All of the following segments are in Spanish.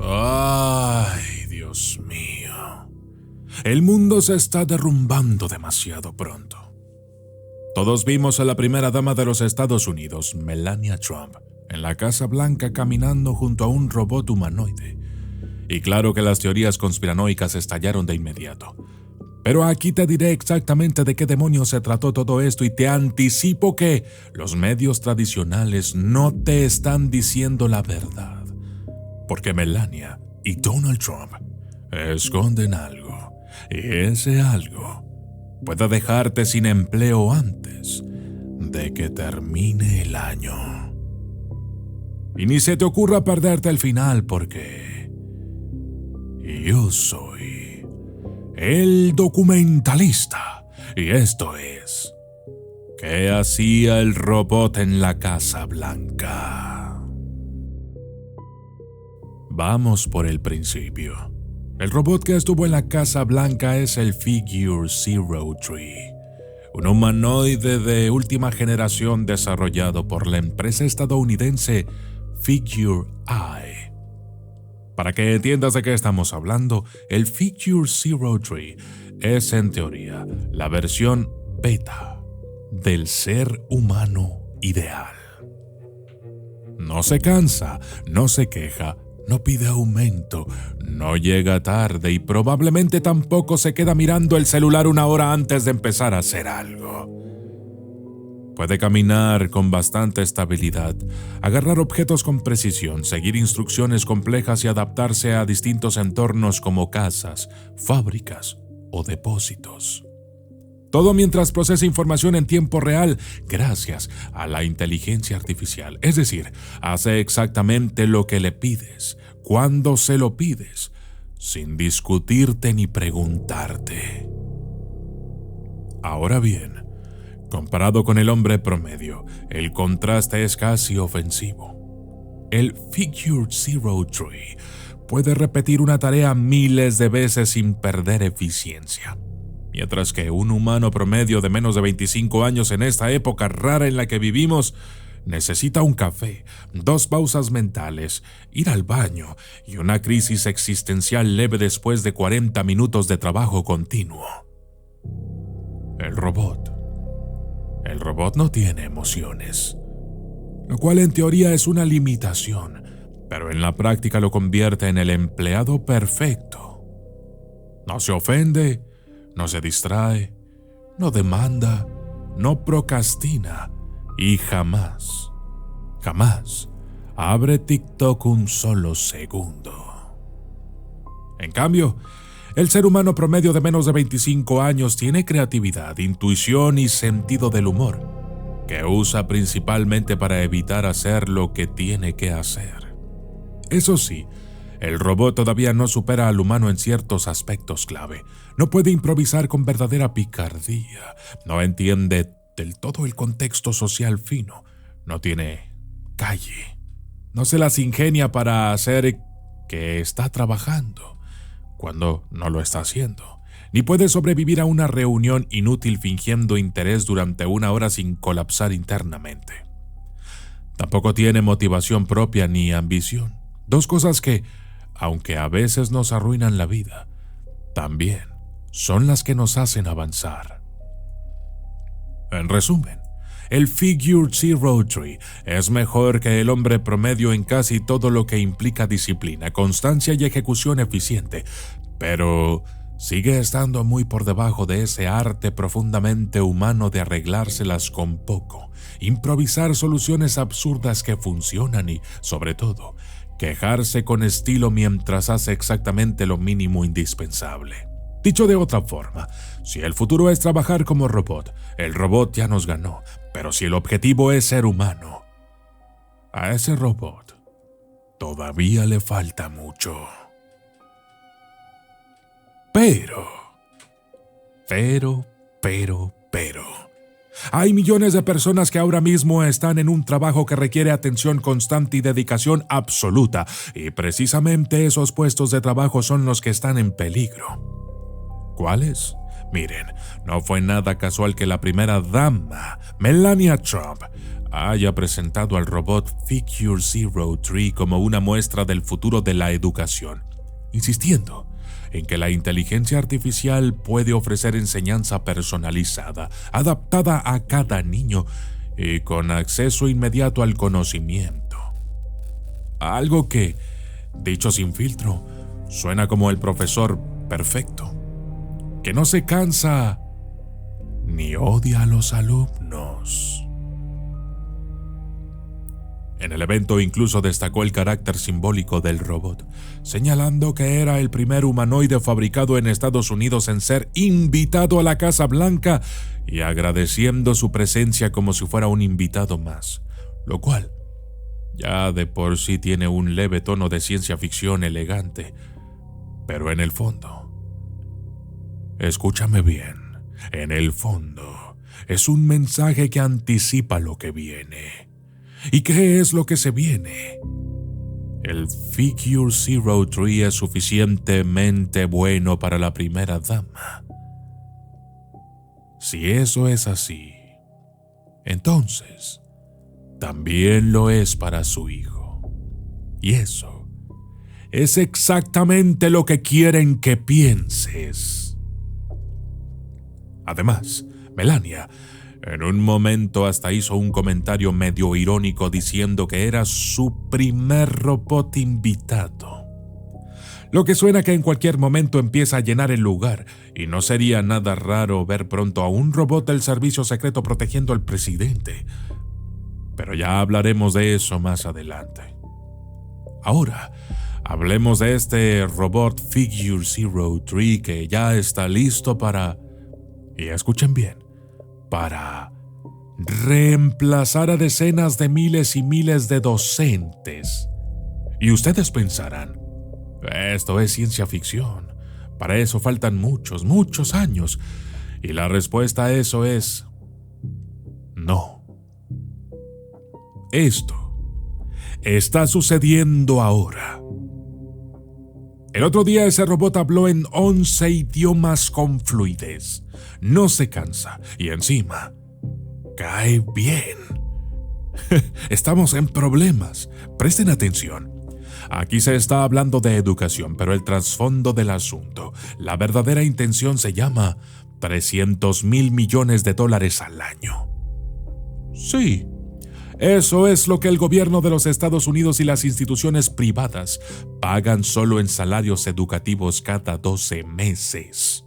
Ay, Dios mío. El mundo se está derrumbando demasiado pronto. Todos vimos a la primera dama de los Estados Unidos, Melania Trump, en la Casa Blanca caminando junto a un robot humanoide. Y claro que las teorías conspiranoicas estallaron de inmediato. Pero aquí te diré exactamente de qué demonios se trató todo esto y te anticipo que los medios tradicionales no te están diciendo la verdad. Porque Melania y Donald Trump esconden algo. Y ese algo puede dejarte sin empleo antes de que termine el año. Y ni se te ocurra perderte el final porque yo soy el documentalista. Y esto es ¿qué hacía el robot en la Casa Blanca? Vamos por el principio. El robot que estuvo en la Casa Blanca es el Figure 03, un humanoide de última generación desarrollado por la empresa estadounidense Figure Eye. Para que entiendas de qué estamos hablando, el Figure 03 es en teoría la versión beta del ser humano ideal. No se cansa, no se queja, no pide aumento, no llega tarde y probablemente tampoco se queda mirando el celular una hora antes de empezar a hacer algo. Puede caminar con bastante estabilidad, agarrar objetos con precisión, seguir instrucciones complejas y adaptarse a distintos entornos como casas, fábricas o depósitos. Todo mientras procesa información en tiempo real gracias a la inteligencia artificial. Es decir, hace exactamente lo que le pides, cuando se lo pides, sin discutirte ni preguntarte. Ahora bien, comparado con el hombre promedio, el contraste es casi ofensivo. El Figure 03 puede repetir una tarea miles de veces sin perder eficiencia. Mientras que un humano promedio de menos de 25 años en esta época rara en la que vivimos necesita un café, 2 pausas mentales, ir al baño y una crisis existencial leve después de 40 minutos de trabajo continuo. El robot no tiene emociones, lo cual en teoría es una limitación, pero en la práctica lo convierte en el empleado perfecto. No se ofende, no se distrae, no demanda, no procrastina y jamás abre TikTok un solo segundo. En cambio, el ser humano promedio de menos de 25 años tiene creatividad, intuición y sentido del humor, que usa principalmente para evitar hacer lo que tiene que hacer. Eso sí, el robot todavía no supera al humano en ciertos aspectos clave. No puede improvisar con verdadera picardía. No entiende del todo el contexto social fino. No tiene calle. No se las ingenia para hacer que está trabajando cuando no lo está haciendo. Ni puede sobrevivir a una reunión inútil fingiendo interés durante 1 hora sin colapsar internamente. Tampoco tiene motivación propia ni ambición. 2 cosas que, aunque a veces nos arruinan la vida, también son las que nos hacen avanzar. En resumen, el Figure 03 es mejor que el hombre promedio en casi todo lo que implica disciplina, constancia y ejecución eficiente, pero sigue estando muy por debajo de ese arte profundamente humano de arreglárselas con poco, improvisar soluciones absurdas que funcionan y, sobre todo, quejarse con estilo mientras hace exactamente lo mínimo indispensable. Dicho de otra forma, si el futuro es trabajar como robot, el robot ya nos ganó, pero si el objetivo es ser humano, a ese robot todavía le falta mucho. Pero, hay millones de personas que ahora mismo están en un trabajo que requiere atención constante y dedicación absoluta, y precisamente esos puestos de trabajo son los que están en peligro. ¿Cuáles? Miren, no fue nada casual que la primera dama, Melania Trump, haya presentado al robot Figure 03 como una muestra del futuro de la educación, insistiendo en que la inteligencia artificial puede ofrecer enseñanza personalizada, adaptada a cada niño y con acceso inmediato al conocimiento. Algo que, dicho sin filtro, suena como el profesor perfecto, que no se cansa ni odia a los alumnos. En el evento incluso destacó el carácter simbólico del robot, señalando que era el primer humanoide fabricado en Estados Unidos en ser invitado a la Casa Blanca y agradeciendo su presencia como si fuera un invitado más, lo cual ya de por sí tiene un leve tono de ciencia ficción elegante, pero en el fondo, escúchame bien, en el fondo es un mensaje que anticipa lo que viene. ¿Y qué es lo que se viene? El Figure 03 es suficientemente bueno para la primera dama. Si eso es así, entonces también lo es para su hijo. Y eso es exactamente lo que quieren que pienses. Además, Melania en un momento hasta hizo un comentario medio irónico diciendo que era su primer robot invitado. Lo que suena que en cualquier momento empieza a llenar el lugar, y no sería nada raro ver pronto a un robot del servicio secreto protegiendo al presidente. Pero ya hablaremos de eso más adelante. Ahora, hablemos de este robot Figure 03 que ya está listo para, y escuchen bien, para reemplazar a decenas de miles y miles de docentes. Y ustedes pensarán, esto es ciencia ficción, para eso faltan muchos, muchos años. Y la respuesta a eso es no. Esto está sucediendo ahora. El otro día ese robot habló en 11 idiomas con fluidez. No se cansa y encima cae bien. Estamos en problemas. Presten atención. Aquí se está hablando de educación, pero el trasfondo del asunto, la verdadera intención se llama $300,000 millones al año. Sí. Eso es lo que el gobierno de los Estados Unidos y las instituciones privadas pagan solo en salarios educativos cada 12 meses.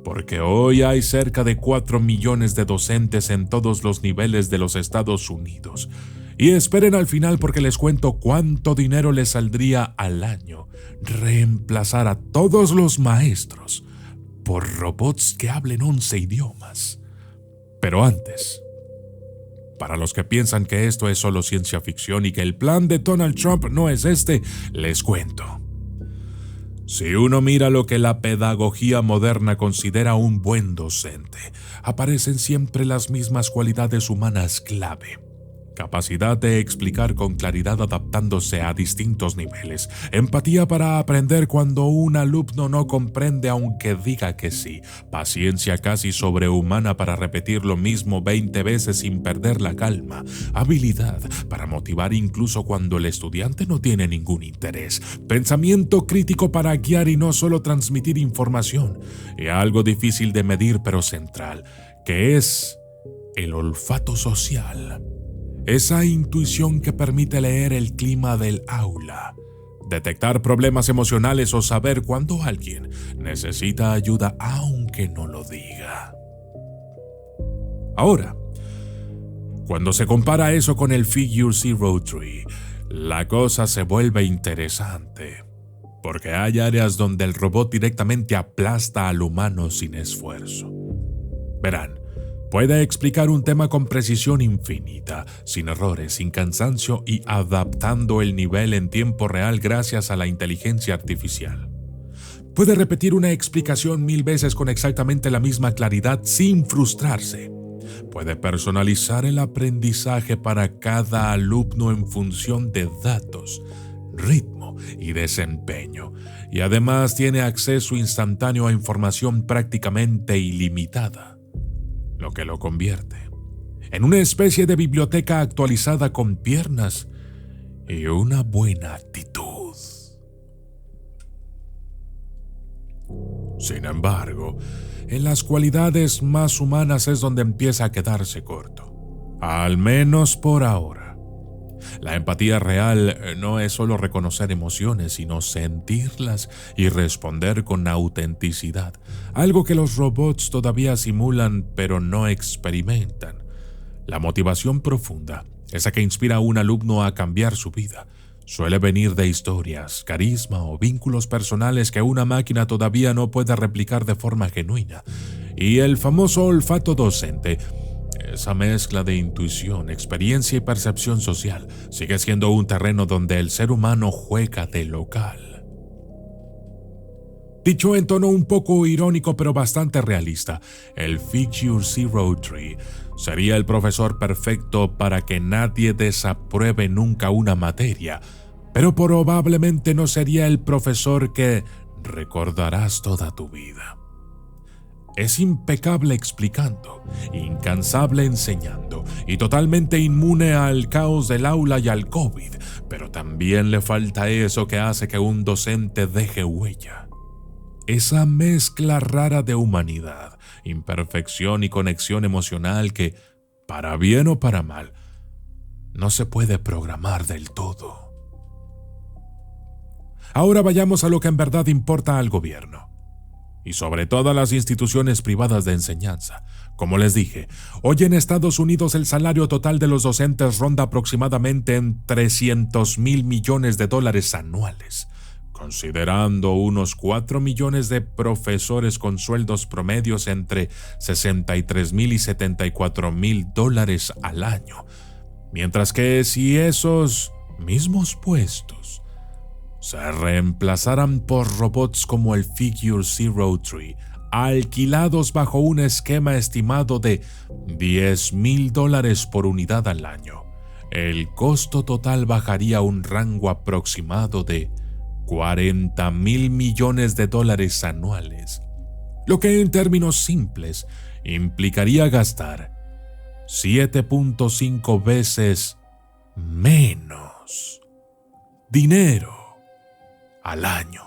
Porque hoy hay cerca de 4 millones de docentes en todos los niveles de los Estados Unidos. Y esperen al final porque les cuento cuánto dinero les saldría al año reemplazar a todos los maestros por robots que hablen 11 idiomas. Pero antes, para los que piensan que esto es solo ciencia ficción y que el plan de Donald Trump no es este, les cuento. Si uno mira lo que la pedagogía moderna considera un buen docente, aparecen siempre las mismas cualidades humanas clave. Capacidad de explicar con claridad adaptándose a distintos niveles. Empatía para aprender cuando un alumno no comprende aunque diga que sí. Paciencia casi sobrehumana para repetir lo mismo 20 veces sin perder la calma. Habilidad para motivar incluso cuando el estudiante no tiene ningún interés. Pensamiento crítico para guiar y no solo transmitir información. Y algo difícil de medir pero central, que es el olfato social. Esa intuición que permite leer el clima del aula, detectar problemas emocionales o saber cuando alguien necesita ayuda aunque no lo diga. Ahora, cuando se compara eso con el Figure 03, la cosa se vuelve interesante, porque hay áreas donde el robot directamente aplasta al humano sin esfuerzo. Verán, puede explicar un tema con precisión infinita, sin errores, sin cansancio y adaptando el nivel en tiempo real gracias a la inteligencia artificial. Puede repetir una explicación 1000 veces con exactamente la misma claridad sin frustrarse. Puede personalizar el aprendizaje para cada alumno en función de datos, ritmo y desempeño, y además tiene acceso instantáneo a información prácticamente ilimitada, lo que lo convierte en una especie de biblioteca actualizada con piernas y una buena actitud. Sin embargo, en las cualidades más humanas es donde empieza a quedarse corto, al menos por ahora. La empatía real no es solo reconocer emociones, sino sentirlas y responder con autenticidad, algo que los robots todavía simulan pero no experimentan. La motivación profunda, esa que inspira a un alumno a cambiar su vida, suele venir de historias, carisma o vínculos personales que una máquina todavía no puede replicar de forma genuina. Y el famoso olfato docente, esa mezcla de intuición, experiencia y percepción social, sigue siendo un terreno donde el ser humano juega de local. Dicho en tono un poco irónico pero bastante realista, el Figure 03 sería el profesor perfecto para que nadie desapruebe nunca una materia, pero probablemente no sería el profesor que recordarás toda tu vida. Es impecable explicando, incansable enseñando y totalmente inmune al caos del aula y al COVID, pero también le falta eso que hace que un docente deje huella. Esa mezcla rara de humanidad, imperfección y conexión emocional que, para bien o para mal, no se puede programar del todo. Ahora vayamos a lo que en verdad importa al gobierno, y sobre todo a las instituciones privadas de enseñanza. Como les dije, hoy en Estados Unidos el salario total de los docentes ronda aproximadamente en $300,000 millones anuales. Considerando unos 4 millones de profesores con sueldos promedios entre $63,000 y $74,000 al año, mientras que si esos mismos puestos se reemplazaran por robots como el Figure 03, alquilados bajo un esquema estimado de $10,000 por unidad al año, el costo total bajaría a un rango aproximado de $40,000 millones anuales, lo que en términos simples implicaría gastar 7.5 veces menos dinero al año.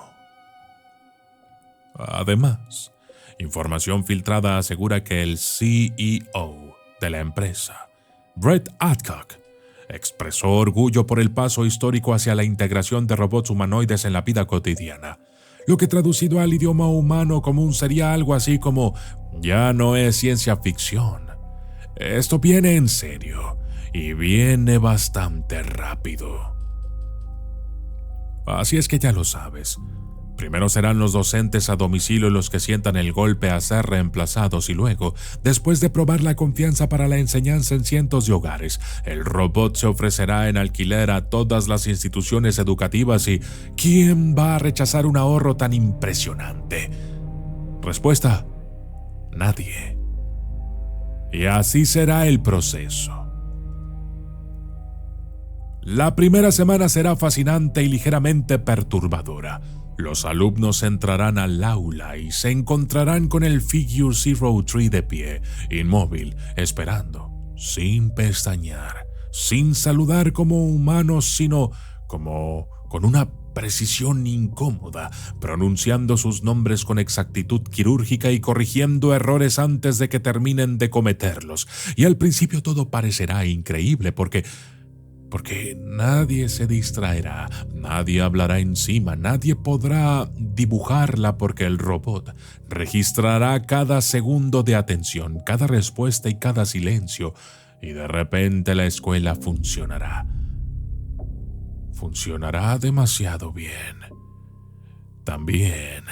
Además, información filtrada asegura que el CEO de la empresa, Brett Adcock, expresó orgullo por el paso histórico hacia la integración de robots humanoides en la vida cotidiana, lo que traducido al idioma humano común sería algo así como: ya no es ciencia ficción. Esto viene en serio y viene bastante rápido. Así es que ya lo sabes. Primero serán los docentes a domicilio los que sientan el golpe a ser reemplazados y luego, después de probar la confianza para la enseñanza en cientos de hogares, el robot se ofrecerá en alquiler a todas las instituciones educativas y ¿quién va a rechazar un ahorro tan impresionante? Respuesta: nadie. Y así será el proceso. La primera semana será fascinante y ligeramente perturbadora. Los alumnos entrarán al aula y se encontrarán con el Figure 03 de pie, inmóvil, esperando, sin pestañear, sin saludar como humanos, sino como con una precisión incómoda, pronunciando sus nombres con exactitud quirúrgica y corrigiendo errores antes de que terminen de cometerlos. Y al principio todo parecerá increíble porque nadie se distraerá, nadie hablará encima, nadie podrá dibujarla porque el robot registrará cada segundo de atención, cada respuesta y cada silencio, y de repente la escuela funcionará. Funcionará demasiado bien. También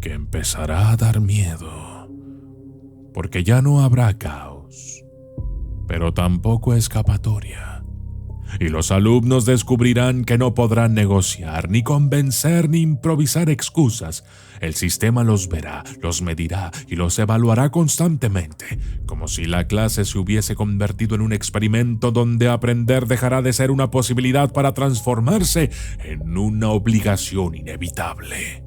que empezará a dar miedo, porque ya no habrá caos, pero tampoco escapatoria. Y los alumnos descubrirán que no podrán negociar, ni convencer, ni improvisar excusas. El sistema los verá, los medirá y los evaluará constantemente, como si la clase se hubiese convertido en un experimento donde aprender dejará de ser una posibilidad para transformarse en una obligación inevitable.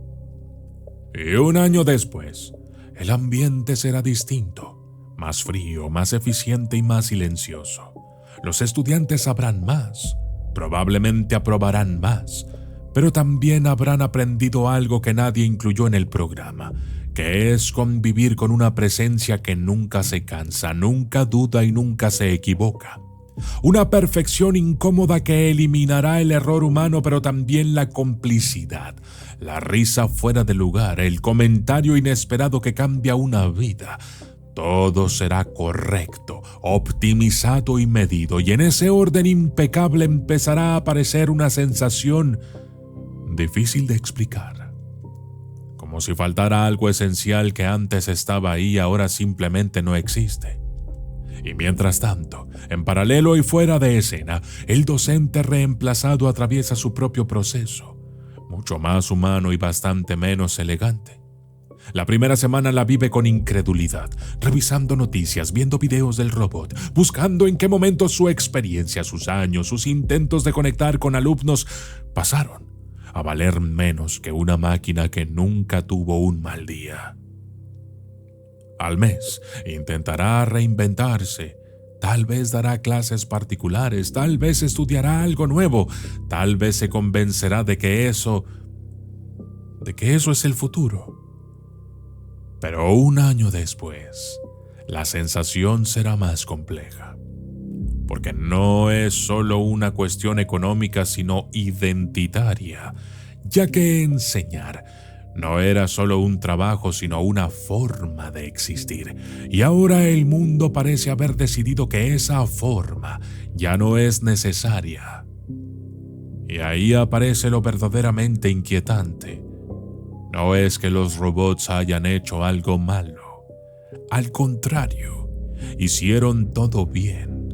Y un año después, el ambiente será distinto, más frío, más eficiente y más silencioso. Los estudiantes sabrán más, probablemente aprobarán más, pero también habrán aprendido algo que nadie incluyó en el programa, que es convivir con una presencia que nunca se cansa, nunca duda y nunca se equivoca. Una perfección incómoda que eliminará el error humano, pero también la complicidad, la risa fuera de lugar, el comentario inesperado que cambia una vida. Todo será correcto, optimizado y medido, y en ese orden impecable empezará a aparecer una sensación difícil de explicar. Como si faltara algo esencial que antes estaba ahí y ahora simplemente no existe. Y mientras tanto, en paralelo y fuera de escena, el docente reemplazado atraviesa su propio proceso, mucho más humano y bastante menos elegante. La primera semana la vive con incredulidad, revisando noticias, viendo videos del robot, buscando en qué momento su experiencia, sus años, sus intentos de conectar con alumnos pasaron a valer menos que una máquina que nunca tuvo un mal día. Al mes, intentará reinventarse. Tal vez dará clases particulares, tal vez estudiará algo nuevo, tal vez se convencerá de que eso es el futuro. Pero un año después, la sensación será más compleja, porque no es solo una cuestión económica, sino identitaria, ya que enseñar no era solo un trabajo, sino una forma de existir, y ahora el mundo parece haber decidido que esa forma ya no es necesaria. Y ahí aparece lo verdaderamente inquietante. No es que los robots hayan hecho algo malo. Al contrario, hicieron todo bien.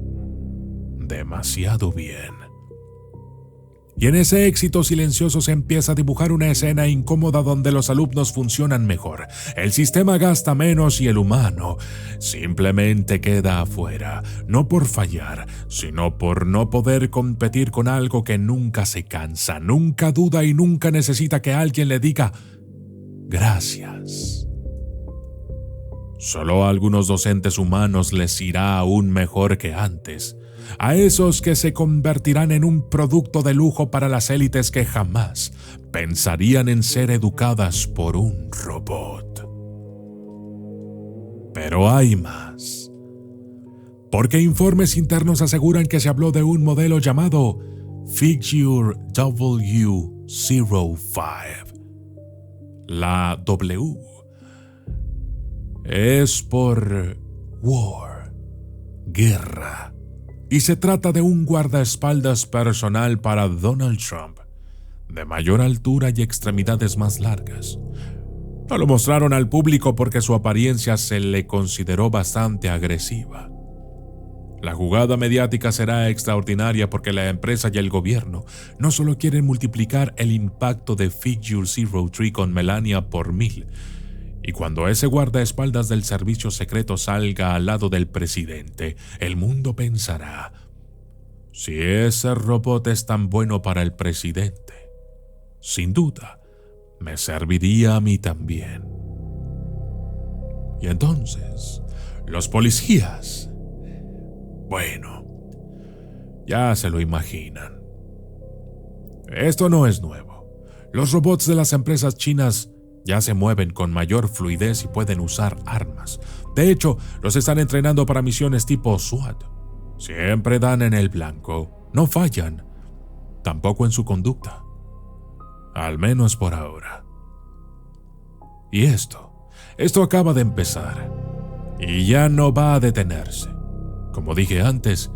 Demasiado bien. Y en ese éxito silencioso se empieza a dibujar una escena incómoda donde los alumnos funcionan mejor, el sistema gasta menos y el humano simplemente queda afuera, no por fallar, sino por no poder competir con algo que nunca se cansa, nunca duda y nunca necesita que alguien le diga gracias. Solo a algunos docentes humanos les irá aún mejor que antes, a esos que se convertirán en un producto de lujo para las élites que jamás pensarían en ser educadas por un robot. Pero hay más, porque informes internos aseguran que se habló de un modelo llamado Figure W05. La W es por war, guerra, y se trata de un guardaespaldas personal para Donald Trump, de mayor altura y extremidades más largas. No lo mostraron al público porque su apariencia se le consideró bastante agresiva. La jugada mediática será extraordinaria porque la empresa y el gobierno no solo quieren multiplicar el impacto de Figure 03 con Melania por 1000, y cuando ese guardaespaldas del servicio secreto salga al lado del presidente, el mundo pensará, si ese robot es tan bueno para el presidente, sin duda, me serviría a mí también. Y entonces, los policías, bueno, ya se lo imaginan. Esto no es nuevo. Los robots de las empresas chinas ya se mueven con mayor fluidez y pueden usar armas. De hecho, los están entrenando para misiones tipo SWAT. Siempre dan en el blanco, no fallan, tampoco en su conducta. Al menos por ahora. Y esto acaba de empezar. Y ya no va a detenerse. Como dije antes,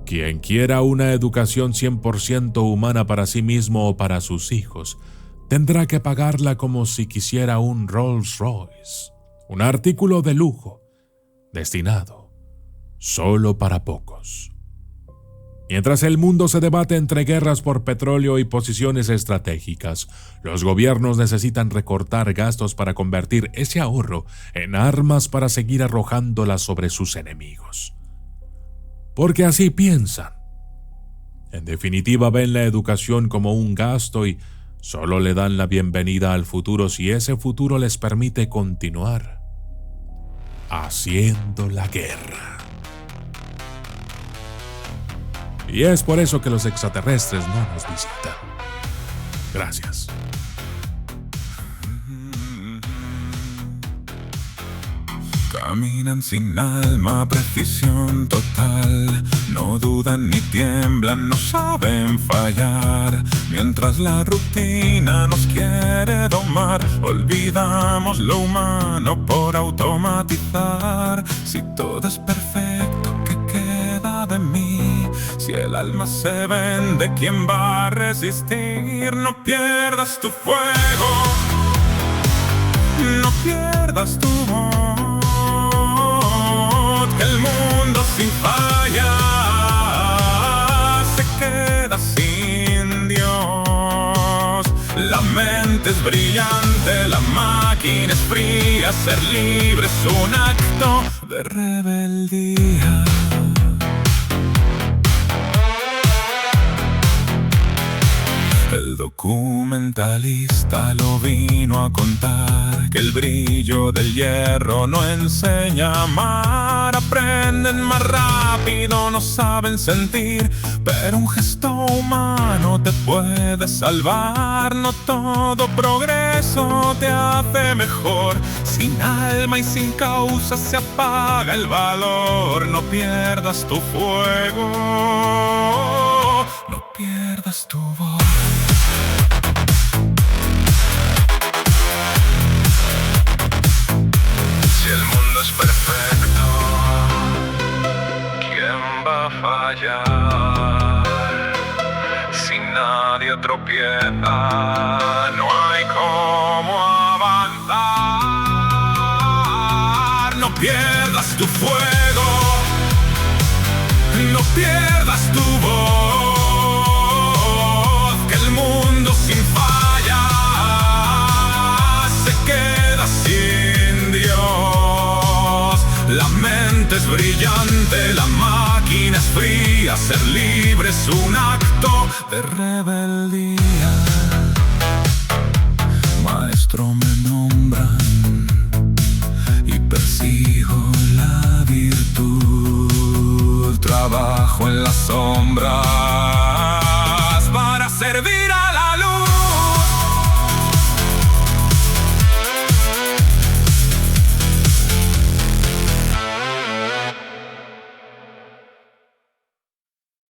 quien quiera una educación 100% humana para sí mismo o para sus hijos, tendrá que pagarla como si quisiera un Rolls Royce, un artículo de lujo, destinado solo para pocos. Mientras el mundo se debate entre guerras por petróleo y posiciones estratégicas, los gobiernos necesitan recortar gastos para convertir ese ahorro en armas para seguir arrojándolas sobre sus enemigos. Porque así piensan. En definitiva, ven la educación como un gasto y solo le dan la bienvenida al futuro si ese futuro les permite continuar haciendo la guerra. Y es por eso que los extraterrestres no nos visitan. Gracias. Caminan sin alma, precisión total. No dudan ni tiemblan, no saben fallar. Mientras la rutina nos quiere domar, olvidamos lo humano por automatizar. Si todo es perfecto, ¿qué queda de mí? Si el alma se vende, ¿quién va a resistir? No pierdas tu fuego, no pierdas tu voz, que el mundo sin falla se queda sin Dios. La mente es brillante, la máquina es fría, ser libre es un acto de rebeldía. El documentalista lo vino a contar, que el brillo del hierro no enseña a amar. Aprenden más rápido, no saben sentir, pero un gesto humano te puede salvar. No todo progreso te hace mejor, sin alma y sin causa se apaga el valor. No pierdas tu fuego, no pierdas tu voz. Si el mundo es perfecto, ¿quién va a fallar? Si nadie tropieza, no hay cómo avanzar. No pierdas tu fuego, no pierdas tu voz, que el mundo sin falla se queda sin Dios. La mente es brillante, la máquina es fría, ser libre es un acto de rebeldía. Maestro me nombran y persigo la virtud, trabajo en la sombra